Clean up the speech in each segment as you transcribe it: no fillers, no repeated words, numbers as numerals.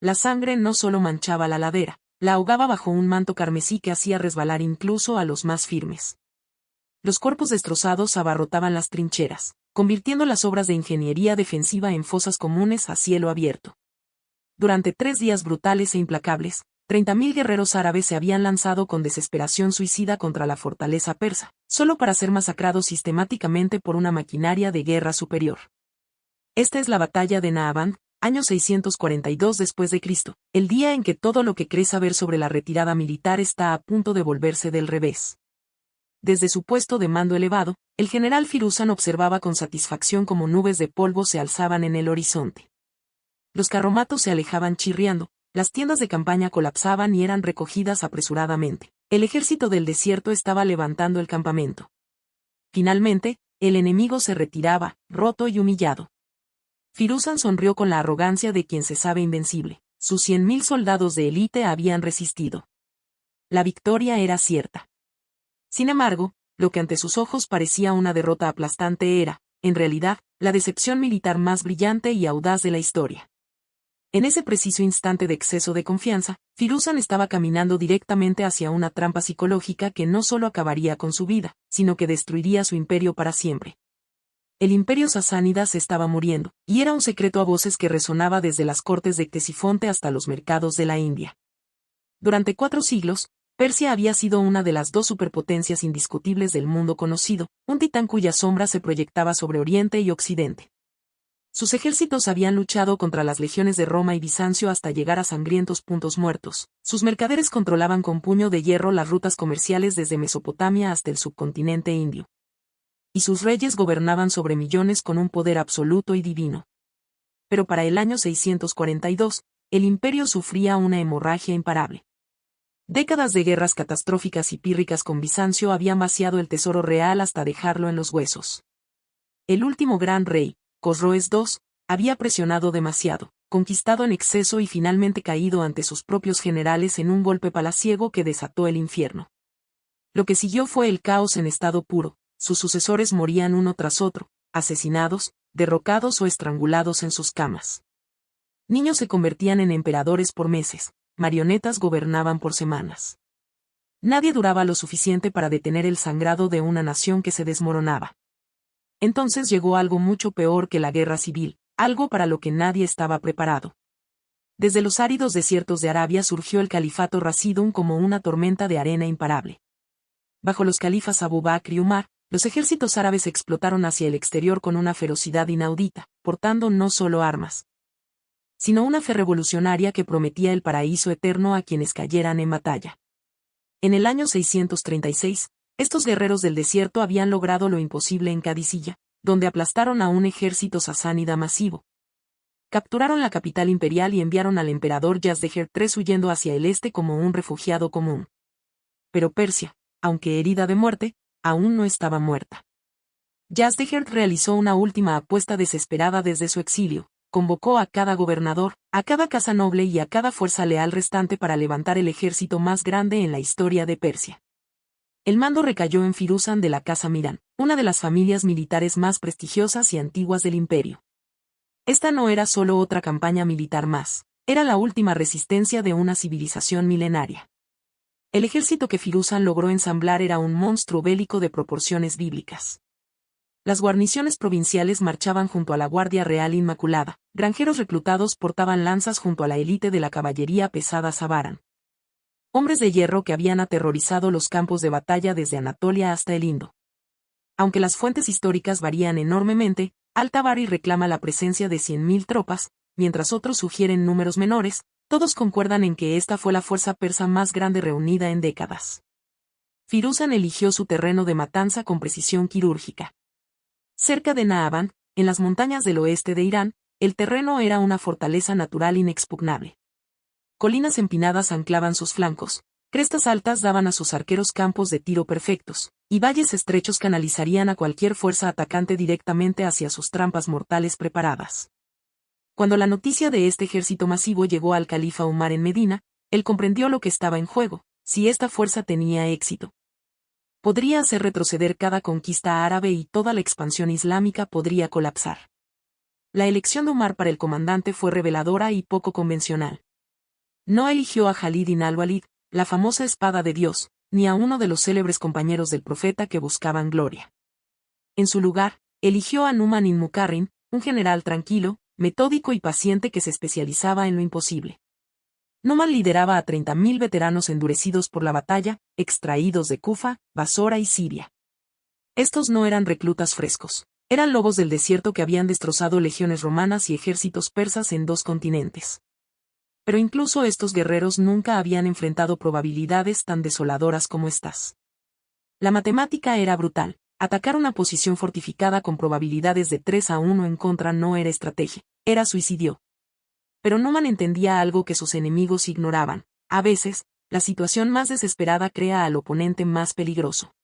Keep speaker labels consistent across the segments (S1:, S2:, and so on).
S1: La sangre no solo manchaba la ladera, la ahogaba bajo un manto carmesí que hacía resbalar incluso a los más firmes. Los cuerpos destrozados abarrotaban las trincheras, convirtiendo las obras de ingeniería defensiva en fosas comunes a cielo abierto. Durante 3 días brutales e implacables, 30.000 guerreros árabes se habían lanzado con desesperación suicida contra la fortaleza persa, solo para ser masacrados sistemáticamente por una maquinaria de guerra superior. Esta es la batalla de Nahávand, año 642 después de Cristo, el día en que todo lo que crees saber sobre la retirada militar está a punto de volverse del revés. Desde su puesto de mando elevado, el general Firuzan observaba con satisfacción cómo nubes de polvo se alzaban en el horizonte. Los carromatos se alejaban chirriando, las tiendas de campaña colapsaban y eran recogidas apresuradamente. El ejército del desierto estaba levantando el campamento. Finalmente, el enemigo se retiraba, roto y humillado. Firuzan sonrió con la arrogancia de quien se sabe invencible. Sus 100.000 soldados de élite habían resistido. La victoria era cierta. Sin embargo, lo que ante sus ojos parecía una derrota aplastante era, en realidad, la decepción militar más brillante y audaz de la historia. En ese preciso instante de exceso de confianza, Firuzan estaba caminando directamente hacia una trampa psicológica que no solo acabaría con su vida, sino que destruiría su imperio para siempre. El imperio sasánida se estaba muriendo, y era un secreto a voces que resonaba desde las cortes de Ctesifonte hasta los mercados de la India. Durante 4 siglos, Persia había sido una de las 2 superpotencias indiscutibles del mundo conocido, un titán cuya sombra se proyectaba sobre Oriente y Occidente. Sus ejércitos habían luchado contra las legiones de Roma y Bizancio hasta llegar a sangrientos puntos muertos. Sus mercaderes controlaban con puño de hierro las rutas comerciales desde Mesopotamia hasta el subcontinente indio. Y sus reyes gobernaban sobre millones con un poder absoluto y divino. Pero para el año 642, el imperio sufría una hemorragia imparable. Décadas de guerras catastróficas y pírricas con Bizancio habían vaciado el tesoro real hasta dejarlo en los huesos. El último gran rey, Cosroes II, había presionado demasiado, conquistado en exceso y finalmente caído ante sus propios generales en un golpe palaciego que desató el infierno. Lo que siguió fue el caos en estado puro, sus sucesores morían uno tras otro, asesinados, derrocados o estrangulados en sus camas. Niños se convertían en emperadores por meses, marionetas gobernaban por semanas. Nadie duraba lo suficiente para detener el sangrado de una nación que se desmoronaba. Entonces llegó algo mucho peor que la guerra civil, algo para lo que nadie estaba preparado. Desde los áridos desiertos de Arabia surgió el califato Rashidun como una tormenta de arena imparable. Bajo los califas Abu Bakr y Umar, los ejércitos árabes explotaron hacia el exterior con una ferocidad inaudita, portando no solo armas, sino una fe revolucionaria que prometía el paraíso eterno a quienes cayeran en batalla. En el año 636, estos guerreros del desierto habían logrado lo imposible en Qadisiyah, donde aplastaron a un ejército sasánida masivo. Capturaron la capital imperial y enviaron al emperador Yazdegerd III huyendo hacia el este como un refugiado común. Pero Persia, aunque herida de muerte, aún no estaba muerta. Yazdegerd realizó una última apuesta desesperada desde su exilio, convocó a cada gobernador, a cada casa noble y a cada fuerza leal restante para levantar el ejército más grande en la historia de Persia. El mando recayó en Firuzan de la casa Miran, una de las familias militares más prestigiosas y antiguas del imperio. Esta no era solo otra campaña militar más, era la última resistencia de una civilización milenaria. El ejército que Firuzan logró ensamblar era un monstruo bélico de proporciones bíblicas. Las guarniciones provinciales marchaban junto a la Guardia Real Inmaculada, granjeros reclutados portaban lanzas junto a la élite de la caballería pesada Savaran. Hombres de hierro que habían aterrorizado los campos de batalla desde Anatolia hasta el Indo. Aunque las fuentes históricas varían enormemente, Al-Tabari reclama la presencia de 100.000 tropas, mientras otros sugieren números menores, todos concuerdan en que esta fue la fuerza persa más grande reunida en décadas. Firuzan eligió su terreno de matanza con precisión quirúrgica. Cerca de Nahávand, en las montañas del oeste de Irán, el terreno era una fortaleza natural inexpugnable. Colinas empinadas anclaban sus flancos, crestas altas daban a sus arqueros campos de tiro perfectos, y valles estrechos canalizarían a cualquier fuerza atacante directamente hacia sus trampas mortales preparadas. Cuando la noticia de este ejército masivo llegó al califa Umar en Medina, él comprendió lo que estaba en juego, si esta fuerza tenía éxito. Podría hacer retroceder cada conquista árabe y toda la expansión islámica podría colapsar. La elección de Umar para el comandante fue reveladora y poco convencional. No eligió a Jalid ibn al-Walid, la famosa espada de Dios, ni a uno de los célebres compañeros del profeta que buscaban gloria. En su lugar, eligió a Numan ibn Muqarrin, un general tranquilo, metódico y paciente que se especializaba en lo imposible. Numan lideraba a 30.000 veteranos endurecidos por la batalla, extraídos de Kufa, Basora y Siria. Estos no eran reclutas frescos, eran lobos del desierto que habían destrozado legiones romanas y ejércitos persas en 2 continentes. Pero incluso estos guerreros nunca habían enfrentado probabilidades tan desoladoras como estas. La matemática era brutal. Atacar una posición fortificada con probabilidades de 3-1 en contra no era estrategia, era suicidio. Pero Numan entendía algo que sus enemigos ignoraban: a veces, la situación más desesperada crea al oponente más peligroso.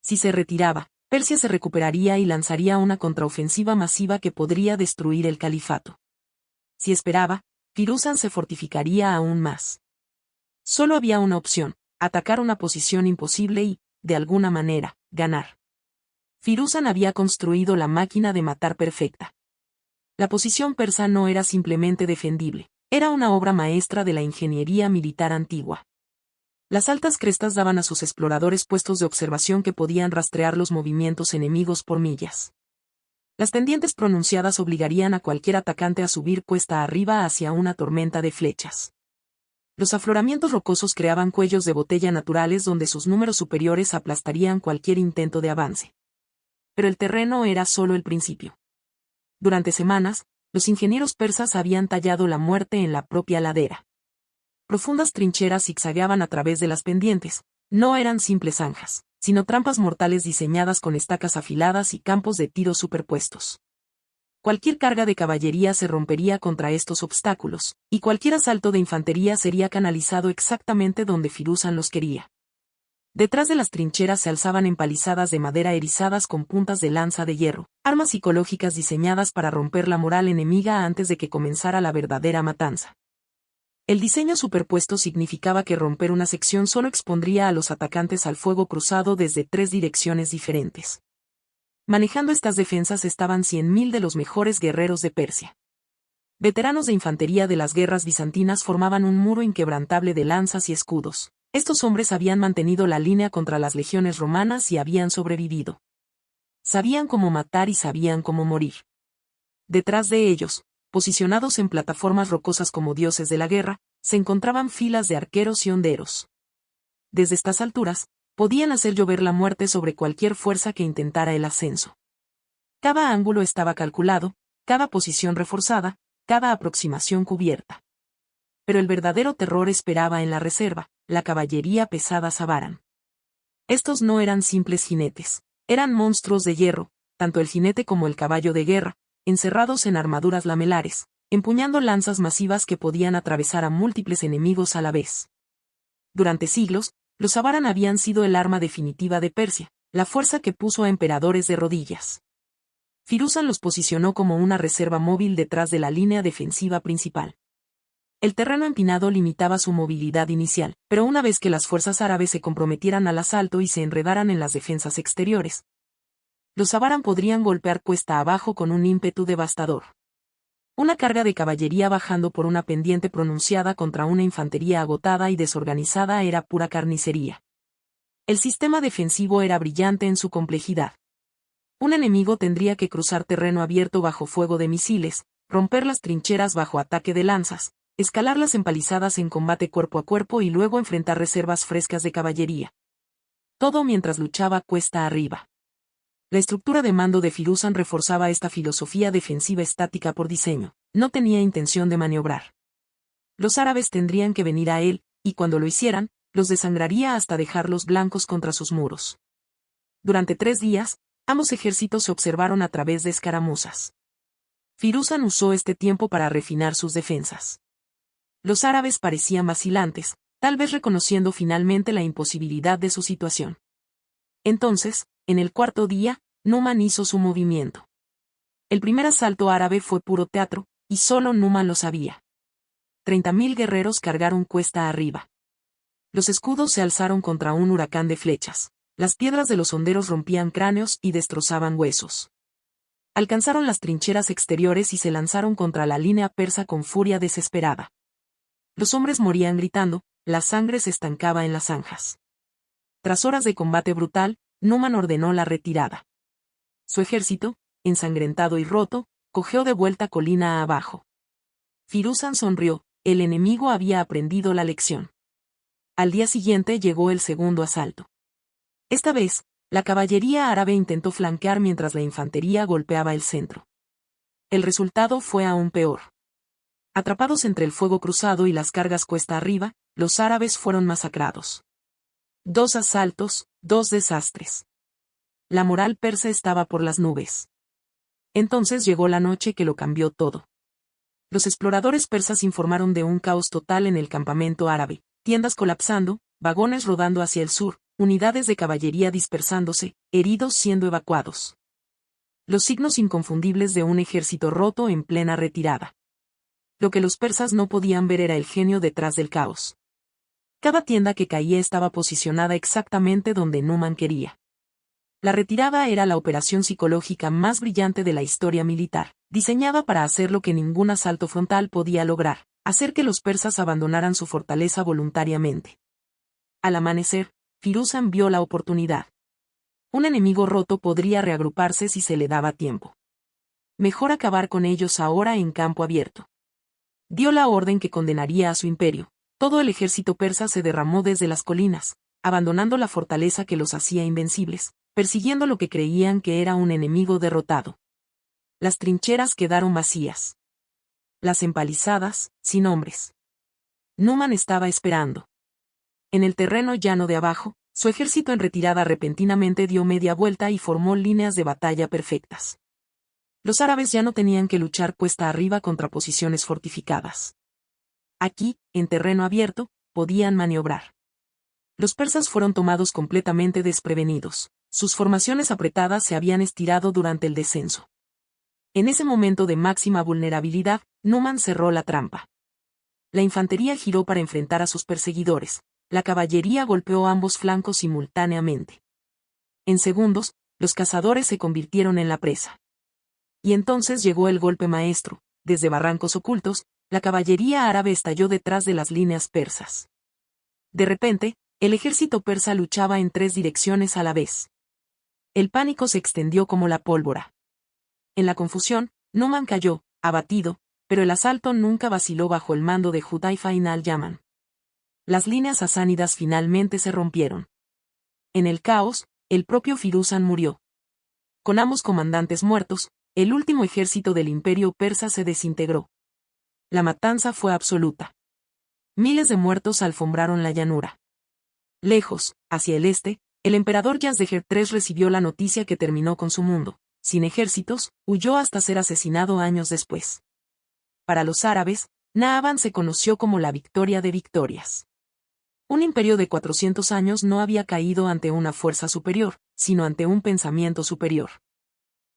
S1: Si se retiraba, Persia se recuperaría y lanzaría una contraofensiva masiva que podría destruir el califato. Si esperaba, Firuzan se fortificaría aún más. Solo había una opción: atacar una posición imposible y, de alguna manera, ganar. Firuzan había construido la máquina de matar perfecta. La posición persa no era simplemente defendible, era una obra maestra de la ingeniería militar antigua. Las altas crestas daban a sus exploradores puestos de observación que podían rastrear los movimientos enemigos por millas. Las pendientes pronunciadas obligarían a cualquier atacante a subir cuesta arriba hacia una tormenta de flechas. Los afloramientos rocosos creaban cuellos de botella naturales donde sus números superiores aplastarían cualquier intento de avance. Pero el terreno era solo el principio. Durante semanas, los ingenieros persas habían tallado la muerte en la propia ladera. Profundas trincheras zigzagueaban a través de las pendientes, no eran simples zanjas, sino trampas mortales diseñadas con estacas afiladas y campos de tiro superpuestos. Cualquier carga de caballería se rompería contra estos obstáculos, y cualquier asalto de infantería sería canalizado exactamente donde Firuzan los quería. Detrás de las trincheras se alzaban empalizadas de madera erizadas con puntas de lanza de hierro, armas psicológicas diseñadas para romper la moral enemiga antes de que comenzara la verdadera matanza. El diseño superpuesto significaba que romper una sección solo expondría a los atacantes al fuego cruzado desde 3 direcciones diferentes. Manejando estas defensas estaban 100.000 de los mejores guerreros de Persia. Veteranos de infantería de las guerras bizantinas formaban un muro inquebrantable de lanzas y escudos. Estos hombres habían mantenido la línea contra las legiones romanas y habían sobrevivido. Sabían cómo matar y sabían cómo morir. Detrás de ellos, posicionados en plataformas rocosas como dioses de la guerra, se encontraban filas de arqueros y honderos. Desde estas alturas, podían hacer llover la muerte sobre cualquier fuerza que intentara el ascenso. Cada ángulo estaba calculado, cada posición reforzada, cada aproximación cubierta. Pero el verdadero terror esperaba en la reserva, la caballería pesada Savaran. Estos no eran simples jinetes, eran monstruos de hierro, tanto el jinete como el caballo de guerra, encerrados en armaduras lamelares, empuñando lanzas masivas que podían atravesar a múltiples enemigos a la vez. Durante siglos, los Savaran habían sido el arma definitiva de Persia, la fuerza que puso a emperadores de rodillas. Firuzan los posicionó como una reserva móvil detrás de la línea defensiva principal. El terreno empinado limitaba su movilidad inicial, pero una vez que las fuerzas árabes se comprometieran al asalto y se enredaran en las defensas exteriores, los Savaran podrían golpear cuesta abajo con un ímpetu devastador. Una carga de caballería bajando por una pendiente pronunciada contra una infantería agotada y desorganizada era pura carnicería. El sistema defensivo era brillante en su complejidad. Un enemigo tendría que cruzar terreno abierto bajo fuego de misiles, romper las trincheras bajo ataque de lanzas, escalar las empalizadas en combate cuerpo a cuerpo y luego enfrentar reservas frescas de caballería. Todo mientras luchaba cuesta arriba. La estructura de mando de Firuzan reforzaba esta filosofía defensiva estática por diseño, no tenía intención de maniobrar. Los árabes tendrían que venir a él, y cuando lo hicieran, los desangraría hasta dejarlos blancos contra sus muros. Durante 3 días, ambos ejércitos se observaron a través de escaramuzas. Firuzan usó este tiempo para refinar sus defensas. Los árabes parecían vacilantes, tal vez reconociendo finalmente la imposibilidad de su situación. Entonces, en el 4.º día, Numan hizo su movimiento. El primer asalto árabe fue puro teatro, y solo Numan lo sabía. 30.000 guerreros cargaron cuesta arriba. Los escudos se alzaron contra un huracán de flechas. Las piedras de los honderos rompían cráneos y destrozaban huesos. Alcanzaron las trincheras exteriores y se lanzaron contra la línea persa con furia desesperada. Los hombres morían gritando, la sangre se estancaba en las zanjas. Tras horas de combate brutal, Numan ordenó la retirada. Su ejército, ensangrentado y roto, cojeó de vuelta colina abajo. Firuzan sonrió, el enemigo había aprendido la lección. Al día siguiente llegó el segundo asalto. Esta vez, la caballería árabe intentó flanquear mientras la infantería golpeaba el centro. El resultado fue aún peor. Atrapados entre el fuego cruzado y las cargas cuesta arriba, los árabes fueron masacrados. 2 asaltos, 2 desastres. La moral persa estaba por las nubes. Entonces llegó la noche que lo cambió todo. Los exploradores persas informaron de un caos total en el campamento árabe, tiendas colapsando, vagones rodando hacia el sur, unidades de caballería dispersándose, heridos siendo evacuados. Los signos inconfundibles de un ejército roto en plena retirada. Lo que los persas no podían ver era el genio detrás del caos. Cada tienda que caía estaba posicionada exactamente donde Numan quería. La retirada era la operación psicológica más brillante de la historia militar, diseñada para hacer lo que ningún asalto frontal podía lograr, hacer que los persas abandonaran su fortaleza voluntariamente. Al amanecer, Firuzan vio la oportunidad. Un enemigo roto podría reagruparse si se le daba tiempo. Mejor acabar con ellos ahora en campo abierto. Dio la orden que condenaría a su imperio. Todo el ejército persa se derramó desde las colinas, abandonando la fortaleza que los hacía invencibles, persiguiendo lo que creían que era un enemigo derrotado. Las trincheras quedaron vacías. Las empalizadas, sin hombres. Numan estaba esperando. En el terreno llano de abajo, su ejército en retirada repentinamente dio media vuelta y formó líneas de batalla perfectas. Los árabes ya no tenían que luchar cuesta arriba contra posiciones fortificadas. Aquí, en terreno abierto, podían maniobrar. Los persas fueron tomados completamente desprevenidos. Sus formaciones apretadas se habían estirado durante el descenso. En ese momento de máxima vulnerabilidad, Numan cerró la trampa. La infantería giró para enfrentar a sus perseguidores. La caballería golpeó ambos flancos simultáneamente. En segundos, los cazadores se convirtieron en la presa. Y entonces llegó el golpe maestro. Desde barrancos ocultos, la caballería árabe estalló detrás de las líneas persas. De repente, el ejército persa luchaba en 3 direcciones a la vez. El pánico se extendió como la pólvora. En la confusión, Numan cayó, abatido, pero el asalto nunca vaciló bajo el mando de Hudayfa ibn al-Yaman. Las líneas sasánidas finalmente se rompieron. En el caos, el propio Firuzan murió. Con ambos comandantes muertos, el último ejército del imperio persa se desintegró. La matanza fue absoluta. Miles de muertos alfombraron la llanura. Lejos, hacia el este, el emperador Yazdegerd III recibió la noticia que terminó con su mundo. Sin ejércitos, huyó hasta ser asesinado años después. Para los árabes, Nahban se conoció como la victoria de victorias. Un imperio de 400 años no había caído ante una fuerza superior, sino ante un pensamiento superior.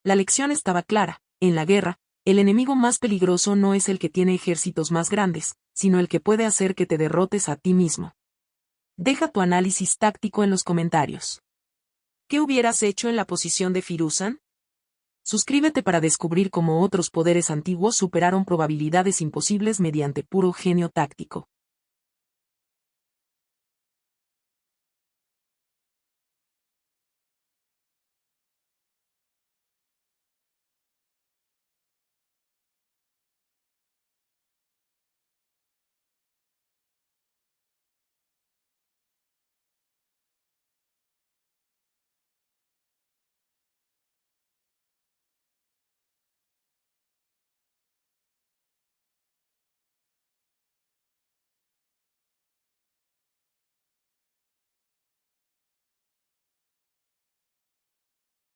S1: La lección estaba clara: en la guerra, el enemigo más peligroso no es el que tiene ejércitos más grandes, sino el que puede hacer que te derrotes a ti mismo. Deja tu análisis táctico en los comentarios. ¿Qué hubieras hecho en la posición de Firuzan? Suscríbete para descubrir cómo otros poderes antiguos superaron probabilidades imposibles mediante puro genio táctico.